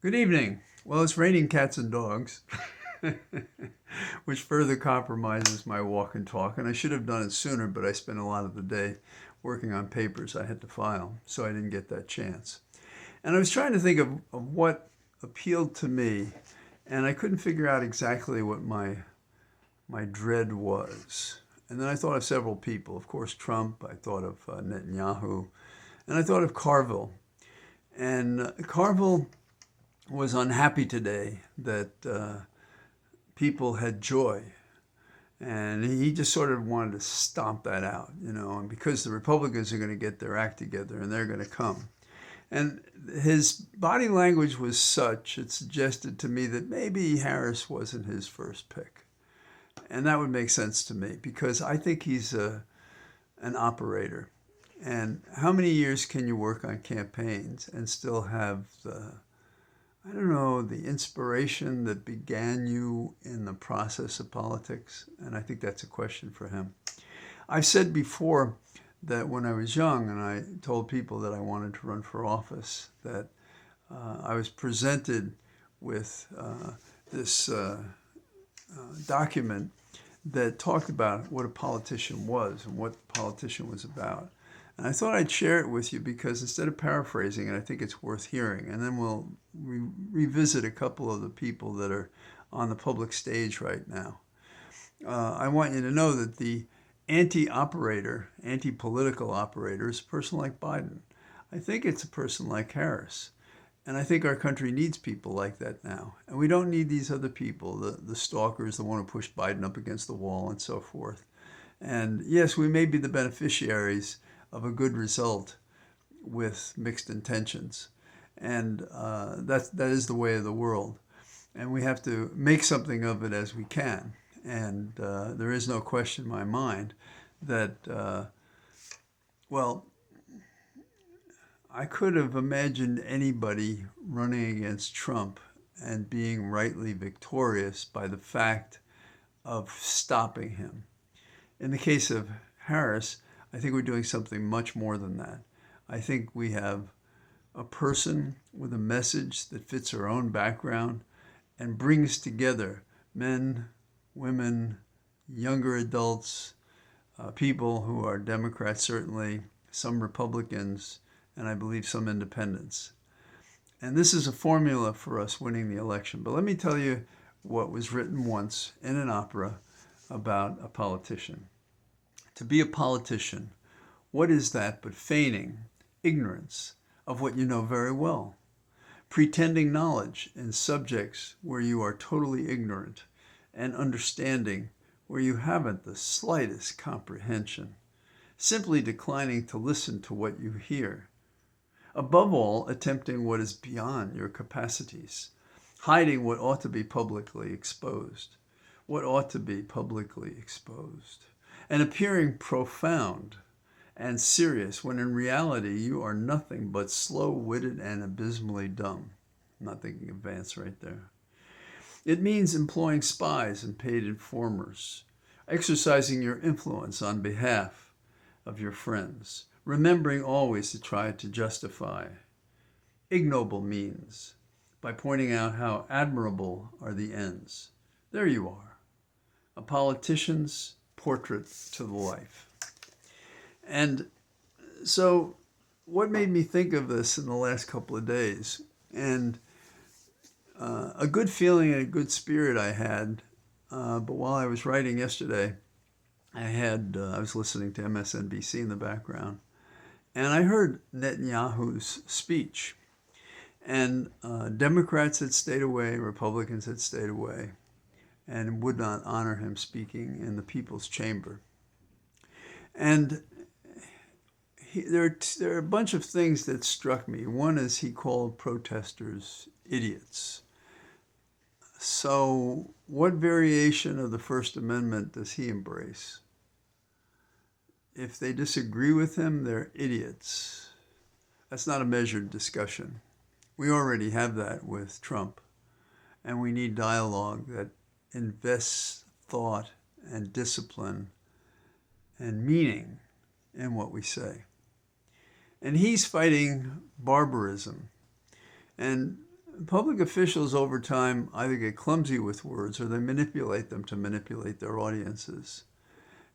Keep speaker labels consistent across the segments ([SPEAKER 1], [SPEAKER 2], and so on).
[SPEAKER 1] Good evening. Well, it's raining cats and dogs, which further compromises my walk and talk. And I should have done it sooner, but I spent a lot of the day working on papers I had to file, so I didn't get that chance. And I was trying to think of what appealed to me, and I couldn't figure out exactly what my dread was. And then I thought of several people. Of course, Trump. I thought of Netanyahu, and I thought of Carville. And Carville was unhappy today that people had joy. And he just sort of wanted to stomp that out, and because the Republicans are going to get their act together and they're going to come. And his body language was such, it suggested to me that maybe Harris wasn't his first pick. And that would make sense to me because I think he's an operator. And how many years can you work on campaigns and still have I don't know, the inspiration that began you in the process of politics? And I think that's a question for him. I've said before that when I was young and I told people that I wanted to run for office, that I was presented with this document that talked about what a politician was and what the politician was about. And I thought I'd share it with you because instead of paraphrasing it, I think it's worth hearing. And then we'll revisit a couple of the people that are on the public stage right now. I want you to know that the anti-operator, anti-political operator is a person like Biden. I think it's a person like Harris. And I think our country needs people like that now. And we don't need these other people, the stalkers, the one who pushed Biden up against the wall and so forth. And yes, we may be the beneficiaries of a good result with mixed intentions. And that is the way of the world. And we have to make something of it as we can. And there is no question in my mind that, well, I could have imagined anybody running against Trump and being rightly victorious by the fact of stopping him. In the case of Harris, I think we're doing something much more than that. I think we have a person with a message that fits her own background and brings together men, women, younger adults, people who are Democrats certainly, some Republicans, and I believe some independents. And this is a formula for us winning the election. But let me tell you what was written once in an opera about a politician. To be a politician, what is that but feigning ignorance of what you know very well? Pretending knowledge in subjects where you are totally ignorant, and understanding where you haven't the slightest comprehension. Simply declining to listen to what you hear. Above all, attempting what is beyond your capacities. Hiding what ought to be publicly exposed. What ought to be publicly exposed. And appearing profound and serious when in reality you are nothing but slow-witted and abysmally dumb. I'm not thinking of Vance right there. It means employing spies and paid informers, exercising your influence on behalf of your friends, remembering always to try to justify ignoble means by pointing out how admirable are the ends. There you are, a politician's portrait to the life. And so what made me think of this in the last couple of days? And a good feeling and a good spirit I had, but while I was writing yesterday, I was listening to MSNBC in the background, and I heard Netanyahu's speech. And Democrats had stayed away, Republicans had stayed away, and would not honor him speaking in the People's Chamber. And there are a bunch of things that struck me. One is he called protesters idiots. So what variation of the First Amendment does he embrace? If they disagree with him, they're idiots. That's not a measured discussion. We already have that with Trump. And we need dialogue that invests thought and discipline and meaning in what we say. And he's fighting barbarism. And public officials over time either get clumsy with words or they manipulate them to manipulate their audiences.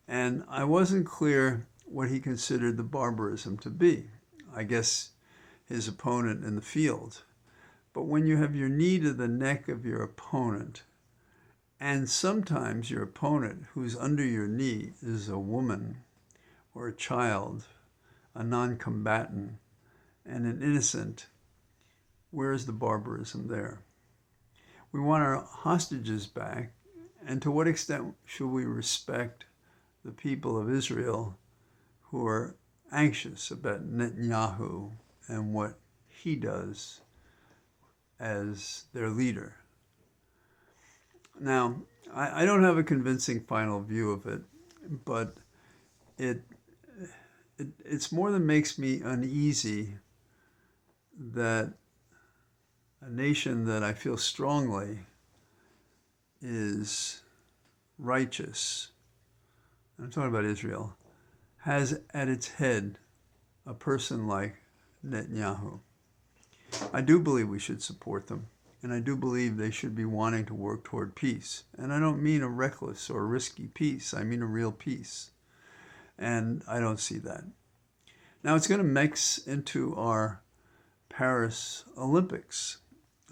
[SPEAKER 1] And I wasn't clear what he considered the barbarism to be. I guess his opponent in the field. But when you have your knee to the neck of your opponent, and sometimes your opponent who's under your knee is a woman or a child, a non-combatant, and an innocent, where is the barbarism there? We want our hostages back, and to what extent should we respect the people of Israel who are anxious about Netanyahu and what he does as their leader? Now, I don't have a convincing final view of it, but it's more than makes me uneasy that a nation that I feel strongly is righteous, I'm talking about Israel, has at its head a person like Netanyahu. I do believe we should support them, and I do believe they should be wanting to work toward peace. And I don't mean a reckless or risky peace, I mean a real peace. And I don't see that. Now it's going to mix into our Paris Olympics.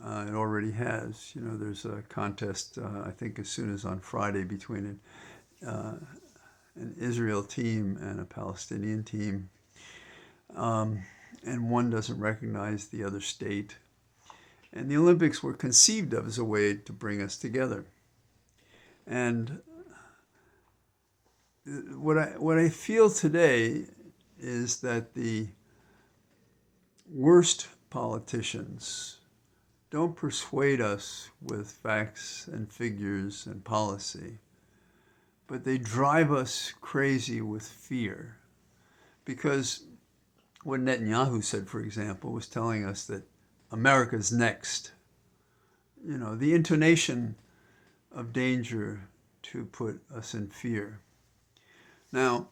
[SPEAKER 1] It already has. You know, there's a contest, I think as soon as on Friday, between an Israel team and a Palestinian team. And one doesn't recognize the other state. And the Olympics were conceived of as a way to bring us together. And what I feel today is that the worst politicians don't persuade us with facts and figures and policy, but they drive us crazy with fear. Because what Netanyahu said, for example, was telling us that America's next. You know, the intonation of danger to put us in fear. Now,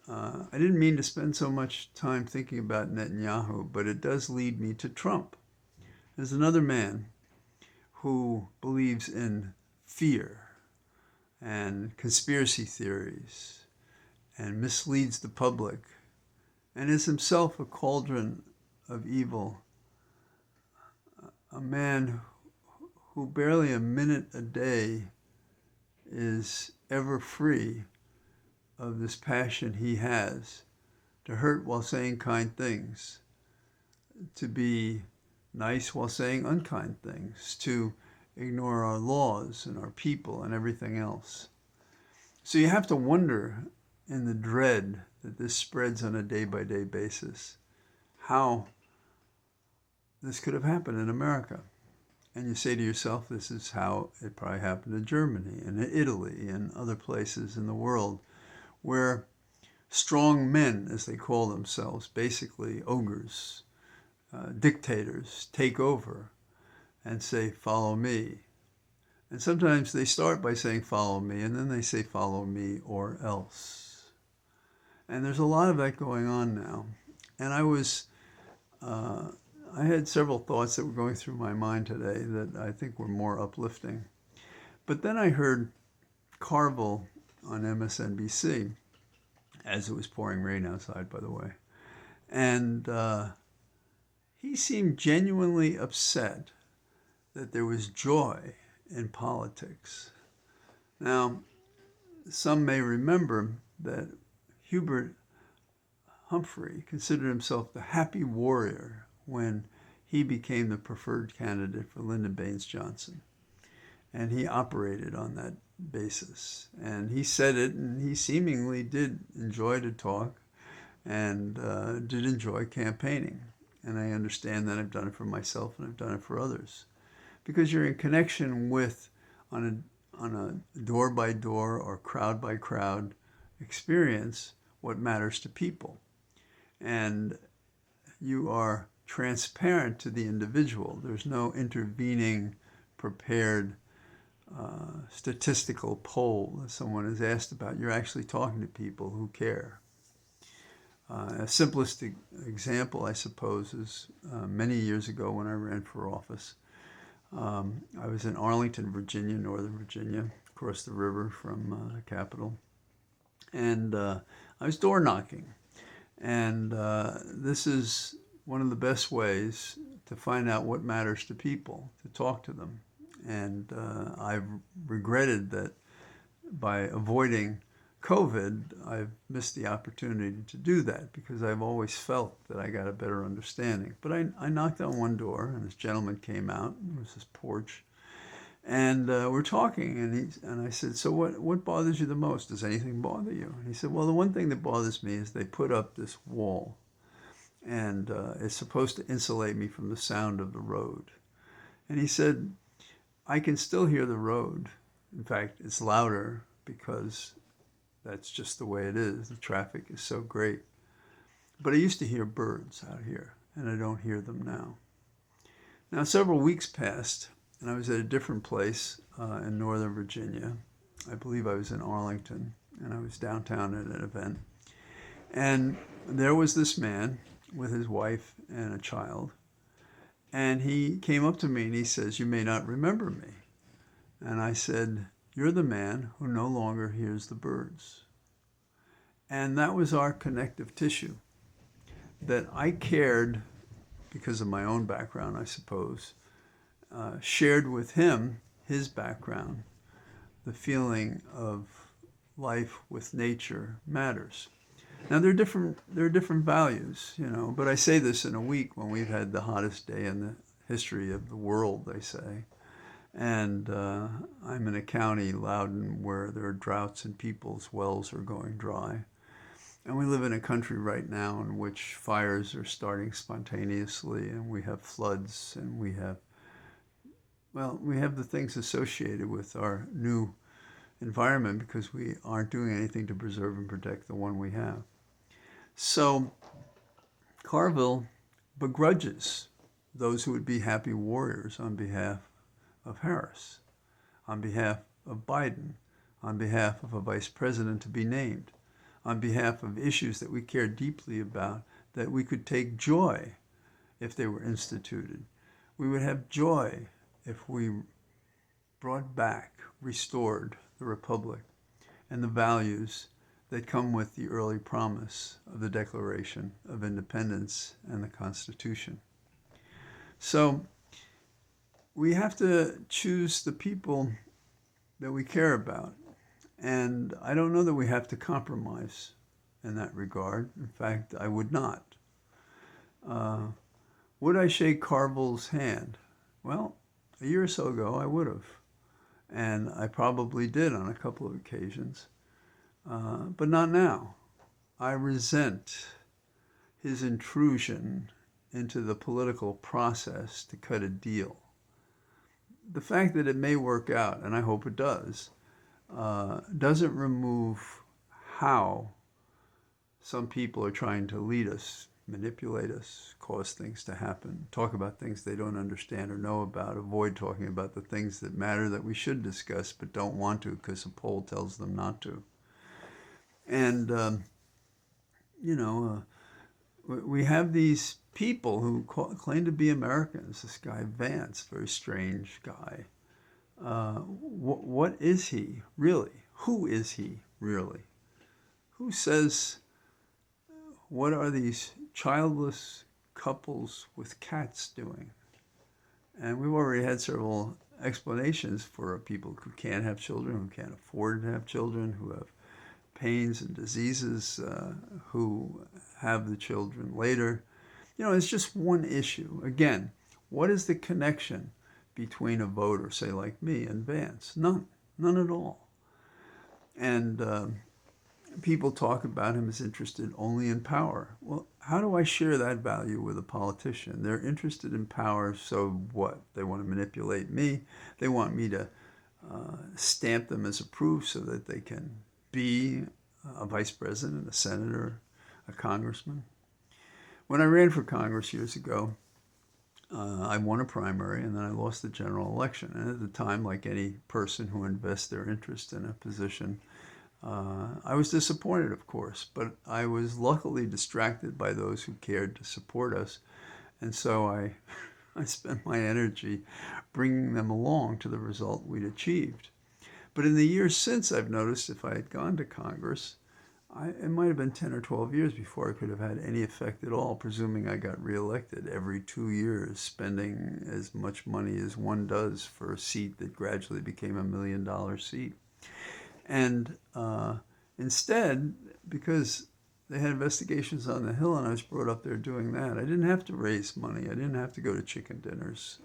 [SPEAKER 1] I didn't mean to spend so much time thinking about Netanyahu, but it does lead me to Trump. There's another man who believes in fear and conspiracy theories and misleads the public and is himself a cauldron of evil. A man who barely a minute a day is ever free of this passion he has to hurt while saying kind things, to be nice while saying unkind things, to ignore our laws and our people and everything else. So you have to wonder, in the dread that this spreads on a day-by-day basis, how this could have happened in America. And you say to yourself, this is how it probably happened in Germany and in Italy and other places in the world where strong men, as they call themselves, basically ogres, dictators, take over and say, follow me. And sometimes they start by saying, follow me, and then they say, follow me or else. And there's a lot of that going on now. And I had several thoughts that were going through my mind today that I think were more uplifting. But then I heard Carville on MSNBC, as it was pouring rain outside, by the way. And he seemed genuinely upset that there was joy in politics. Now, some may remember that Hubert Humphrey considered himself the happy warrior when he became the preferred candidate for Lyndon Baines Johnson. And he operated on that basis. And he said it, and he seemingly did enjoy to talk and did enjoy campaigning. And I understand that. I've done it for myself and I've done it for others. Because you're in connection with, on a door-by-door or crowd-by-crowd experience, what matters to people. And you are transparent to the individual. There's no intervening, prepared statistical poll that someone is asked about. You're actually talking to people who care. A simplest example, I suppose, is many years ago when I ran for office. I was in Arlington, Virginia, Northern Virginia, across the river from the capital. And I was door knocking. And this is one of the best ways to find out what matters to people, to talk to them. And I've regretted that by avoiding COVID, I've missed the opportunity to do that because I've always felt that I got a better understanding. But I knocked on one door, and this gentleman came out. It was his porch. And we're talking, and I said, so what bothers you the most? Does anything bother you? And he said, well, the one thing that bothers me is they put up this wall, and it's supposed to insulate me from the sound of the road. And he said, I can still hear the road. In fact, it's louder because that's just the way it is. The traffic is so great. But I used to hear birds out here, and I don't hear them now. Now, several weeks passed, and I was at a different place in Northern Virginia. I believe I was in Arlington, and I was downtown at an event. And there was this man with his wife and a child. And he came up to me and he says, you may not remember me. And I said, you're the man who no longer hears the birds. And that was our connective tissue, that I cared, because of my own background, I suppose, shared with him his background. The feeling of life with nature matters. Now there are different values, but I say this in a week when we've had the hottest day in the history of the world, they say. And I'm in a county, Loudoun, where there are droughts and people's wells are going dry. And we live in a country right now in which fires are starting spontaneously, and we have floods, and we have the things associated with our new environment because we aren't doing anything to preserve and protect the one we have. So Carville begrudges those who would be happy warriors on behalf of Harris, on behalf of Biden, on behalf of a vice president to be named, on behalf of issues that we care deeply about, that we could take joy if they were instituted. We would have joy if we brought back, restored the Republic and the values that come with the early promise of the Declaration of Independence and the Constitution. So we have to choose the people that we care about. And I don't know that we have to compromise in that regard. In fact, I would not. Would I shake Carville's hand? Well, a year or so ago, I would have. And I probably did on a couple of occasions. But not now. I resent his intrusion into the political process to cut a deal. The fact that it may work out, and I hope it does, doesn't remove how some people are trying to lead us, manipulate us, cause things to happen, talk about things they don't understand or know about, avoid talking about the things that matter that we should discuss but don't want to because a poll tells them not to. And, we have these people who claim to be Americans. This guy Vance, very strange guy. What is he really? Who is he really? Who says, what are these childless couples with cats doing? And we've already had several explanations for people who can't have children, who can't afford to have children, who have pains and diseases, who have the children later. It's just one issue. Again, what is the connection between a voter, say like me, and Vance? None at all. And people talk about him as interested only in power. Well, how do I share that value with a politician? They're interested in power, so what? They want to manipulate me. They want me to stamp them as approved so that they can be a vice president, a senator, a congressman. When I ran for Congress years ago, I won a primary and then I lost the general election. And at the time, like any person who invests their interest in a position, I was disappointed, of course, but I was luckily distracted by those who cared to support us. And so I I spent my energy bringing them along to the result we'd achieved. But in the years since, I've noticed if I had gone to Congress, it might have been 10 or 12 years before I could have had any effect at all, presuming I got reelected every 2 years, spending as much money as one does for a seat that gradually became $1 million seat. And instead, because they had investigations on the Hill and I was brought up there doing that, I didn't have to raise money. I didn't have to go to chicken dinners.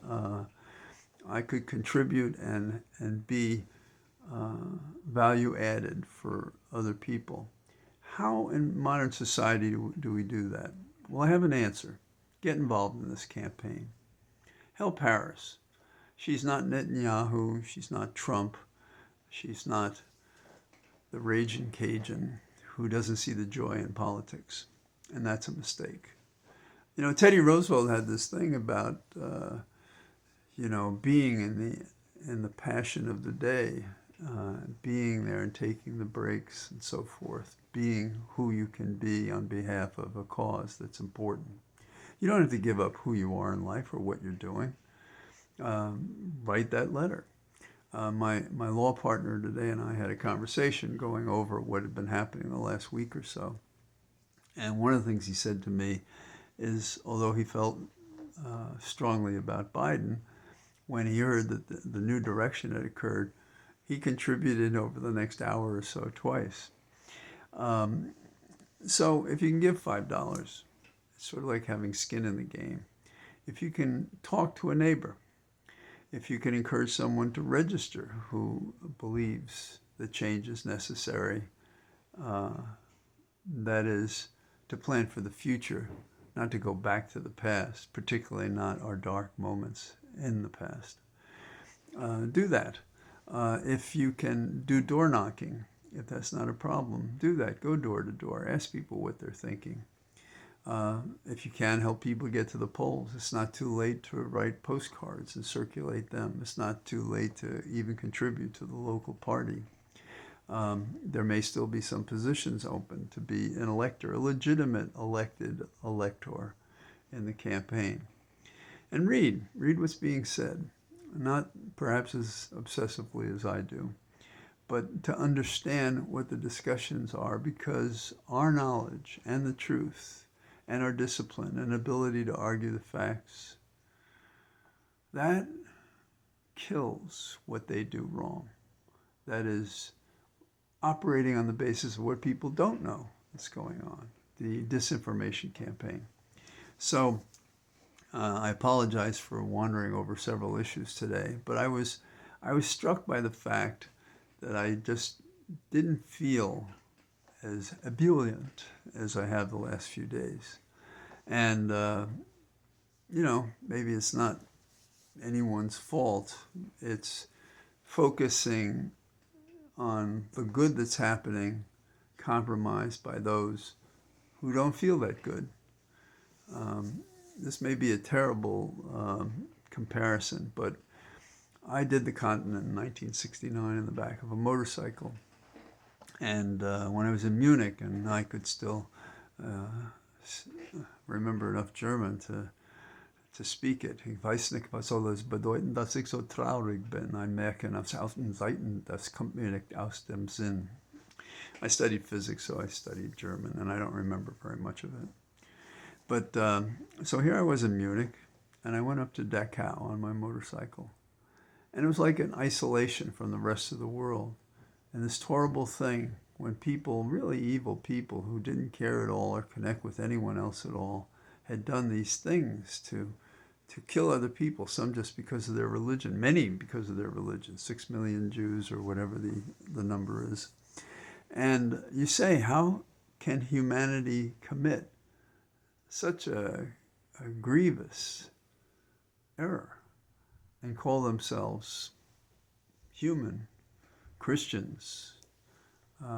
[SPEAKER 1] I could contribute and be value added for other people. How in modern society do we do that? Well, I have an answer. Get involved in this campaign. Help Harris. She's not Netanyahu. She's not Trump. She's not the raging Cajun who doesn't see the joy in politics. And that's a mistake. You know, Teddy Roosevelt had this thing about, being in the passion of the day, being there and taking the breaks and so forth, being who you can be on behalf of a cause that's important. You don't have to give up who you are in life or what you're doing. Write that letter. My law partner today and I had a conversation going over what had been happening the last week or so. And one of the things he said to me is, although he felt strongly about Biden, when he heard that the new direction had occurred, he contributed over the next hour or so twice. So if you can give $5, it's sort of like having skin in the game. If you can talk to a neighbor, if you can encourage someone to register who believes that change is necessary, that is, to plan for the future, not to go back to the past, particularly not our dark moments in the past. Do that. If you can do door knocking, if that's not a problem, do that. Go door to door. Ask people what they're thinking. If you can, help people get to the polls. It's not too late to write postcards and circulate them. It's not too late to even contribute to the local party. There may still be some positions open to be an elector, a legitimate elected elector in the campaign. And read what's being said. Not perhaps as obsessively as I do, but to understand what the discussions are, because our knowledge and the truth and our discipline and ability to argue the facts, that kills what they do wrong. That is operating on the basis of what people don't know that's going on, the disinformation campaign. So I apologize for wandering over several issues today, but I was struck by the fact that I just didn't feel as ebullient as I have the last few days. And, maybe it's not anyone's fault. It's focusing on the good that's happening, compromised by those who don't feel that good. This may be a terrible comparison, but I did the continent in 1969 in the back of a motorcycle. And when I was in Munich, and I could still remember enough German to speak it. Ich weiß nicht, was soll es bedeuten, dass ich so traurig bin. Ein Märchen auf tausend Seiten, das kommt mir nicht aus dem Sinn. I studied physics, so I studied German, and I don't remember very much of it. But so here I was in Munich, and I went up to Dachau on my motorcycle. And it was like an isolation from the rest of the world. And this horrible thing when people, really evil people who didn't care at all or connect with anyone else at all, had done these things to kill other people, some just because of their religion, many because of their religion, 6 million Jews or whatever the number is. And you say, how can humanity commit such a grievous error and call themselves human, Christians,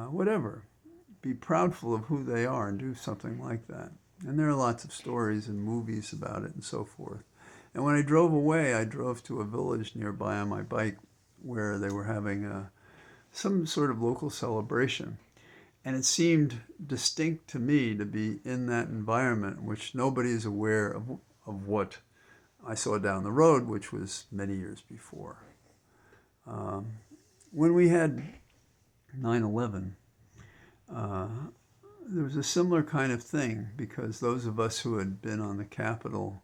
[SPEAKER 1] whatever, be proudful of who they are and do something like that? And there are lots of stories and movies about it and so forth. And when I drove away, I drove to a village nearby on my bike where they were having some sort of local celebration. And it seemed distinct to me to be in that environment in which nobody is aware of what I saw down the road, which was many years before. When we had 9/11, there was a similar kind of thing, because those of us who had been on the Capitol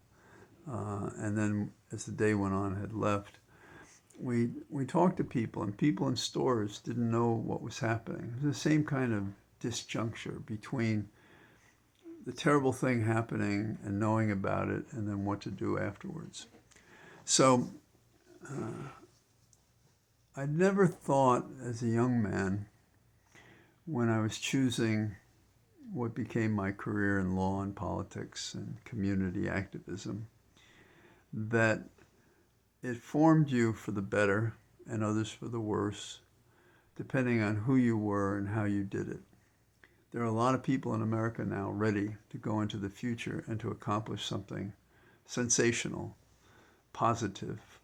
[SPEAKER 1] and then as the day went on had left, we talked to people, and people in stores didn't know what was happening. It was the same kind of disjuncture between the terrible thing happening and knowing about it, and then what to do afterwards. So I'd never thought as a young man, when I was choosing what became my career in law and politics and community activism, that it formed you for the better and others for the worse, depending on who you were and how you did it. There are a lot of people in America now ready to go into the future and to accomplish something sensational, positive,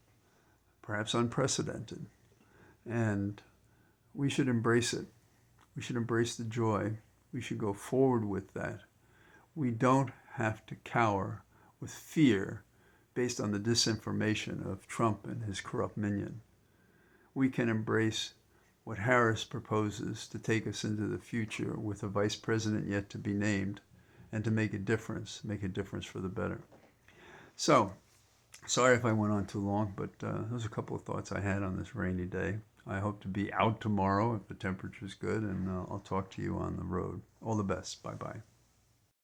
[SPEAKER 1] perhaps unprecedented. And we should embrace it. We should embrace the joy. We should go forward with that. We don't have to cower with fear based on the disinformation of Trump and his corrupt minion. We can embrace what Harris proposes to take us into the future with a vice president yet to be named, and to make a difference for the better. So, sorry if I went on too long, but those are a couple of thoughts I had on this rainy day. I hope to be out tomorrow if the temperature's good, and I'll talk to you on the road. All the best. Bye-bye.